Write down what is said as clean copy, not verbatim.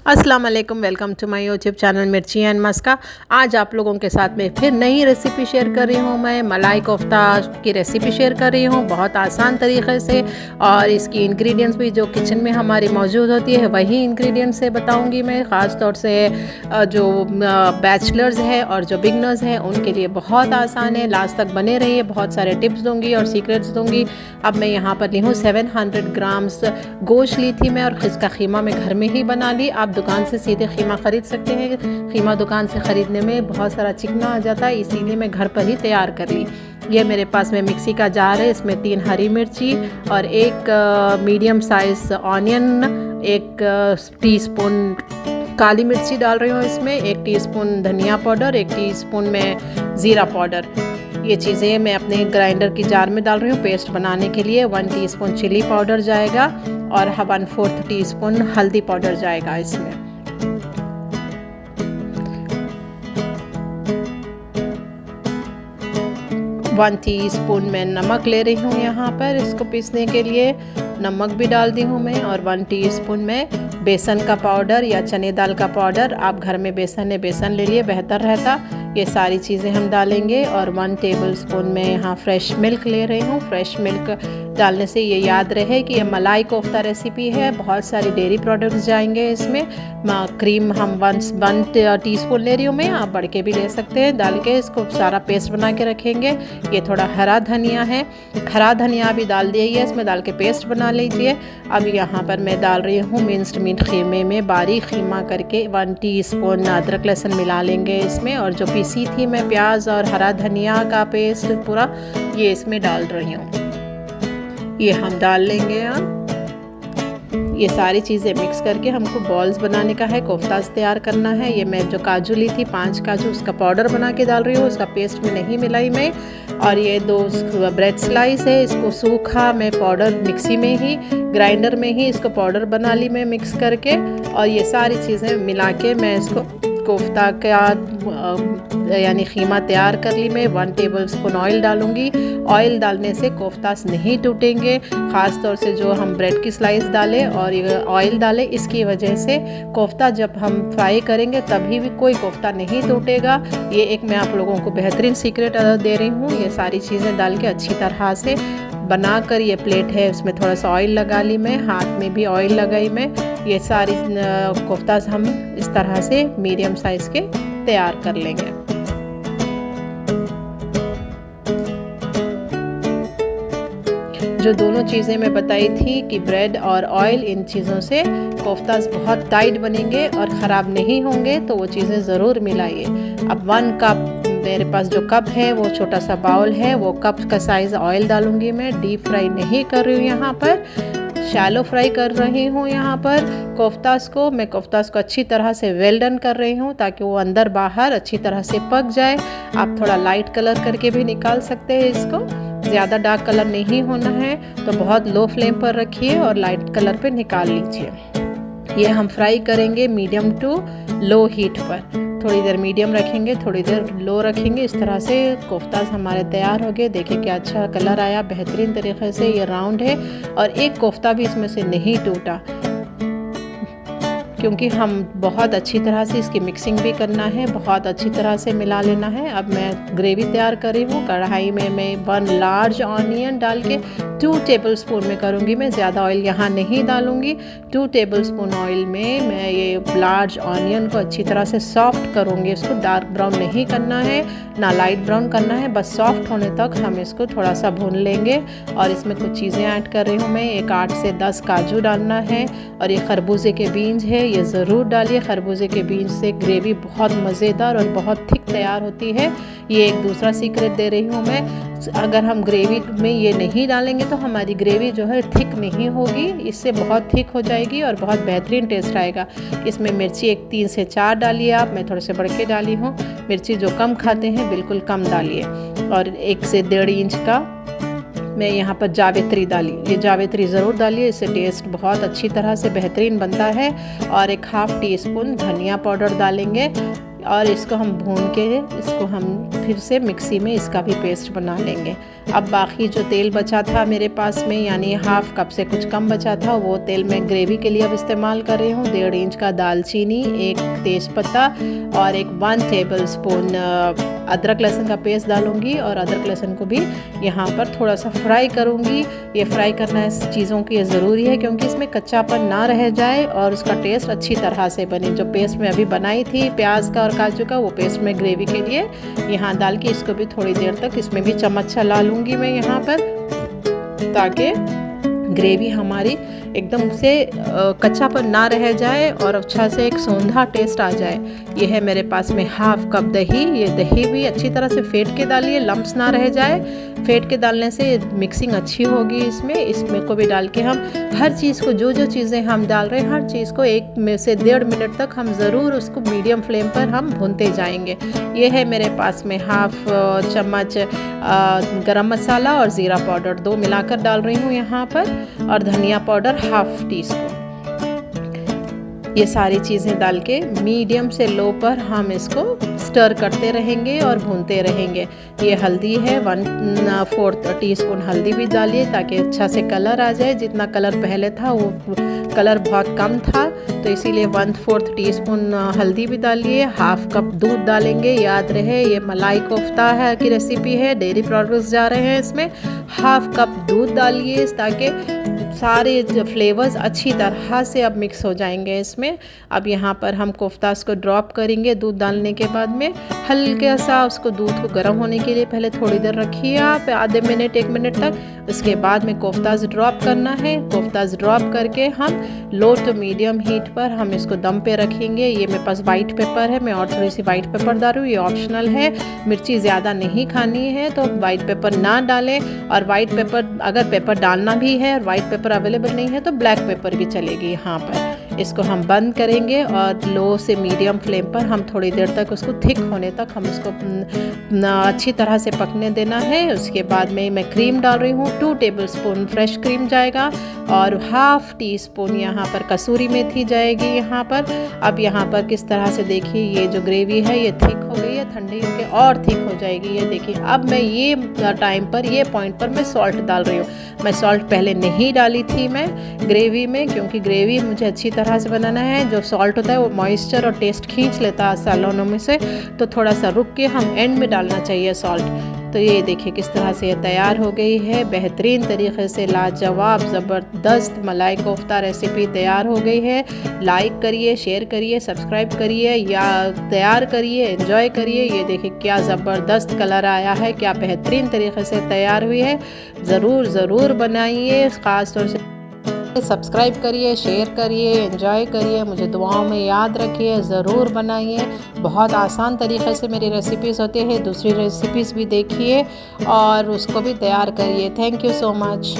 अस्सलाम वालेकुम, welcome to my YouTube channel Mirchi and Maska. आज आप लोगों के साथ में फिर नई रेसिपी शेयर कर रही हूँ। मैं मलाई कोफ्ता की रेसिपी शेयर कर रही हूँ बहुत आसान तरीक़े से, और इसकी इंग्रेडिएंट्स भी जो किचन में हमारी मौजूद होती है वही इंग्रेडिएंट्स से बताऊँगी मैं। ख़ास तौर से जो बैचलर्स हैं और जो बिगनर्स हैं उनके लिए बहुत आसान है। लास्ट तक बने रहिए, बहुत सारे टिप्स दूँगी और सीक्रेट्स दूँगी। अब मैं यहाँ पर ली हूँ 700 ग्राम्स गोश्त ली थी मैं, और इसका ख़ीमा मैं घर में ही बना ली। आप दुकान से सीधे ख़ीमा ख़रीद सकते हैं। ख़ीमा दुकान से ख़रीदने में बहुत सारा चिकना आ जाता है, इसीलिए मैं घर पर ही तैयार कर ली। ये मेरे पास में मिक्सी का जार है, इसमें 3 हरी मिर्ची और एक मीडियम साइज़ ऑनियन, 1 टीस्पून काली मिर्ची डाल रही हूँ इसमें, 1 टीस्पून धनिया पाउडर, 1 टीस्पून में ज़ीरा पाउडर। ये चीज़ें मैं अपने ग्राइंडर की जार में डाल रही हूँ पेस्ट बनाने के लिए। 1 टीस्पून चिली पाउडर जाएगा और 1/4 टीस्पून हल्दी पाउडर जाएगा इसमें। वन टीस्पून मैं नमक ले रही हूँ यहाँ पर इसको पीसने के लिए, नमक भी डाल दी हूँ मैं। और 1 टीस्पून में बेसन का पाउडर या चने दाल का पाउडर, आप घर में बेसन है बेसन ले लिए बेहतर रहता। ये सारी चीज़ें हम डालेंगे। और 1 टेबलस्पून में यहाँ फ्रेश मिल्क ले रही हूँ। फ्रेश मिल्क डालने से ये याद रहे कि ये मलाई कोफ्ता रेसिपी है, बहुत सारी डेयरी प्रोडक्ट्स जाएंगे इसमें। क्रीम हम 1 टीस्पून ले रही हूँ मैं, आप बढ़ के भी ले सकते हैं। डाल के इसको सारा पेस्ट बना के रखेंगे। ये थोड़ा हरा धनिया है, हरा धनिया भी डाल दिए, इसमें डाल के पेस्ट बना लीजिए। अब यहाँ पर मैं डाल रही हूँ मिन्स्ड मीट ख़ीमे में बारीक ख़ीमा करके 1 टीस्पून अदरक लहसुन मिला लेंगे इसमें। और जो पीसी थी मैं प्याज और हरा धनिया का पेस्ट पूरा ये इसमें डाल रही हूँ, ये हम डाल लेंगे। ये सारी चीज़ें मिक्स करके हमको बॉल्स बनाने का है, कोफ्तास तैयार करना है। ये मैं जो काजू ली थी 5 काजू, उसका पाउडर बना के डाल रही हूँ, उसका पेस्ट में नहीं मिलाई मैं। और ये 2 ब्रेड स्लाइस है, इसको सूखा मैं पाउडर मिक्सी में ही ग्राइंडर में ही इसको पाउडर बना ली मैं मिक्स करके। और ये सारी चीज़ें मिला के मैं इसको कोफ्ता का यानी ख़ीमा तैयार कर ली मैं। 1 टेबलस्पून ऑयल डालूंगी। ऑयल डालने से कोफ्तास नहीं टूटेंगे, ख़ास तौर से जो हम ब्रेड की स्लाइस डालें और ये ऑयल डालें, इसकी वजह से कोफ्ता जब हम फ्राई करेंगे तभी भी कोई कोफ्ता नहीं टूटेगा। ये एक मैं आप लोगों को बेहतरीन सीक्रेट दे रही हूँ। ये सारी चीज़ें डाल के अच्छी तरह से बनाकर, ये प्लेट है उसमें थोड़ा सा ऑयल लगा ली मैं, हाथ में भी ऑयल लगाई मैं। ये सारी कोफ्तास हम इस तरह से मीडियम साइज़ के तैयार कर लेंगे। जो दोनों चीज़ें मैं बताई थी कि ब्रेड और ऑयल, इन चीज़ों से कोफ्तास बहुत टाइट बनेंगे और ख़राब नहीं होंगे, तो वो चीज़ें ज़रूर मिलाइए। अब 1 कप मेरे पास जो कप है वो छोटा सा बाउल है, वो कप का साइज़ ऑयल डालूंगी मैं। डीप फ्राई नहीं कर रही हूँ यहाँ पर, शैलो फ्राई कर रही हूँ यहाँ पर कोफ्तास को। मैं कोफ्तास को अच्छी तरह से वेल डन कर रही हूँ ताकि वो अंदर बाहर अच्छी तरह से पक जाए। आप थोड़ा लाइट कलर करके भी निकाल सकते हैं इसको, ज़्यादा डार्क कलर नहीं होना है, तो बहुत लो फ्लेम पर रखिए और लाइट कलर पे निकाल लीजिए। ये हम फ्राई करेंगे मीडियम टू लो हीट पर, थोड़ी देर मीडियम रखेंगे, थोड़ी देर लो रखेंगे। इस तरह से कोफ्तास हमारे तैयार हो गए। देखिए क्या अच्छा कलर आया, बेहतरीन तरीके से ये राउंड है और एक कोफ्ता भी इसमें से नहीं टूटा, क्योंकि हम बहुत अच्छी तरह से इसकी मिक्सिंग भी करना है, बहुत अच्छी तरह से मिला लेना है। अब मैं ग्रेवी तैयार कर रही हूँ। कढ़ाई में मैं 1 लार्ज ऑनियन डाल के 2 टेबलस्पून में करूँगी मैं, ज़्यादा ऑयल यहाँ नहीं डालूँगी। 2 टेबलस्पून ऑयल में मैं ये लार्ज ऑनियन को अच्छी तरह से सॉफ्ट करूँगी। इसको डार्क ब्राउन नहीं करना है ना लाइट ब्राउन करना है, बस सॉफ्ट होने तक हम इसको थोड़ा सा भून लेंगे। और इसमें कुछ चीज़ें ऐड कर रही हूँ मैं। एक 8 से 10 काजू डालना है, और ये खरबूजे के बीज है, ये ज़रूर डालिए। खरबूजे के बीज से ग्रेवी बहुत मज़ेदार और बहुत थिक तैयार होती है। ये एक दूसरा सीक्रेट दे रही हूँ मैं। अगर हम ग्रेवी में ये नहीं डालेंगे तो हमारी ग्रेवी जो है थिक नहीं होगी, इससे बहुत थिक हो जाएगी और बहुत बेहतरीन टेस्ट आएगा। इसमें मिर्ची एक 3 से 4 डालिए आप, मैं थोड़े से बढ़ के डाली हूँ। मिर्ची जो कम खाते हैं बिल्कुल कम डालिए। और 1 से 1.5 इंच का मैं यहाँ पर जावित्री डाली, ये जावित्री ज़रूर डालिए, इससे टेस्ट बहुत अच्छी तरह से बेहतरीन बनता है। और एक 1/2 टीस्पून धनिया पाउडर डालेंगे। और इसको हम भून के इसको हम फिर से मिक्सी में इसका भी पेस्ट बना लेंगे। अब बाकी जो तेल बचा था मेरे पास में, यानी हाफ़ कप से कुछ कम बचा था, वो तेल मैं ग्रेवी के लिए अब इस्तेमाल कर रही हूँ। 1.5 इंच का दालचीनी, 1 तेज़पत्ता और 1 टेबल स्पून अदरक लहसुन का पेस्ट डालूँगी और अदरक लहसुन को भी यहाँ पर थोड़ा सा फ्राई करूँगी। ये फ्राई करना इस चीज़ों की ज़रूरी है क्योंकि इसमें कच्चापन ना रह जाए और उसका टेस्ट अच्छी तरह से बने। जो पेस्ट मैं अभी बनाई थी प्याज का और काजू का, वो पेस्ट मैं ग्रेवी के लिए यहाँ डाल के इसको भी थोड़ी देर तक इसमें भी चम्मच चला लूँगी मैं यहाँ पर, ताकि ग्रेवी हमारी एकदम से कच्चापन ना रह जाए और अच्छा से एक सौंधा टेस्ट आ जाए। ये है मेरे पास में हाफ़ कप दही। ये दही भी अच्छी तरह से फेंट के डालिए, लम्प्स ना रह जाए। फेंट के डालने से मिक्सिंग अच्छी होगी। इसमें को भी डाल के हम हर चीज़ को, जो चीज़ें हम डाल रहे हैं हर चीज़ को 1 से 1.5 मिनट तक हम ज़रूर उसको मीडियम फ्लेम पर हम भूनते जाएंगे। ये है मेरे पास में हाफ़ चम्मच गरम मसाला और ज़ीरा पाउडर 2 मिलाकर डाल रही हूँ यहाँ पर, और धनिया पाउडर हाफ़ टीस्पून। ये सारी चीज़ें डाल के मीडियम से लो पर हम इसको स्टर करते रहेंगे और भूनते रहेंगे। ये हल्दी है, 1/4 टीस्पून हल्दी भी डालिए ताकि अच्छा से कलर आ जाए। जितना कलर पहले था वो कलर बहुत कम था, तो इसीलिए 1/4 टीस्पून हल्दी भी डालिए। हाफ़ कप दूध डालेंगे। याद रहे ये मलाई कोफ्ता है की रेसिपी है, डेयरी प्रोडक्ट्स जा रहे हैं इसमें। हाफ़ कप दूध डालिए ताकि सारे फ्लेवर्स अच्छी तरह से अब मिक्स हो जाएंगे इसमें। अब यहाँ पर हम कोफ्तास को ड्रॉप करेंगे दूध डालने के बाद में। हल्का सा उसको दूध को गर्म होने के लिए पहले थोड़ी देर रखिए आप, आधे मिनट 1 मिनट तक। उसके बाद में कोफ्तास ड्रॉप करना है। कोफ्तास ड्रॉप करके हम लो टू मीडियम हीट पर हम इसको दम पे रखेंगे। ये मेरे पास वाइट पेपर है, मैं और थोड़ी सी वाइट पेपर डाल रही हूँ, ये ऑप्शनल है। मिर्ची ज़्यादा नहीं खानी है तो वाइट पेपर ना डालें, और वाइट पेपर अगर पेपर डालना भी है और वाइट पेपर अवेलेबल नहीं है तो ब्लैक पेपर भी चलेगी यहाँ पर। इसको हम बंद करेंगे और लो से मीडियम फ्लेम पर हम थोड़ी देर तक उसको थिक होने तक हम उसको अच्छी तरह से पकने देना है। उसके बाद में मैं क्रीम डाल रही हूँ, 2 टेबल स्पून फ्रेश क्रीम जाएगा और हाफ़ टीस्पून यहाँ पर कसूरी मेथी जाएगी यहाँ पर। अब यहाँ पर किस तरह से देखिए ये जो ग्रेवी है ये थिक हो गई है, ठंडी होके और थिक हो जाएगी। ये देखिए अब मैं ये टाइम पर, ये पॉइंट पर मैं सॉल्ट डाल रही हूँ। मैं सॉल्ट पहले नहीं डाली थी मैं ग्रेवी में, क्योंकि ग्रेवी मुझे अच्छी तरह से बनाना है। जो सॉल्ट होता है वो मॉइस्चर और टेस्ट खींच लेता है सालोनों में से, तो थोड़ा सा रुक के हम एंड में डालना चाहिए सॉल्ट। तो ये देखिए किस तरह से ये तैयार हो गई है। बेहतरीन तरीके से लाजवाब ज़बरदस्त मलाई कोफ्ता रेसिपी तैयार हो गई है। लाइक करिए, शेयर करिए, सब्सक्राइब करिए या तैयार करिए, एंजॉय करिए। ये देखिए क्या ज़बरदस्त कलर आया है, क्या बेहतरीन तरीके से तैयार हुई है। ज़रूर बनाइए, ख़ास तौर से सब्सक्राइब करिए, शेयर करिए, एंजॉय करिए, मुझे दुआओं में याद रखिए, ज़रूर बनाइए। बहुत आसान तरीक़े से मेरी रेसिपीज़ होती है, दूसरी रेसिपीज़ भी देखिए और उसको भी तैयार करिए। Thank you so much.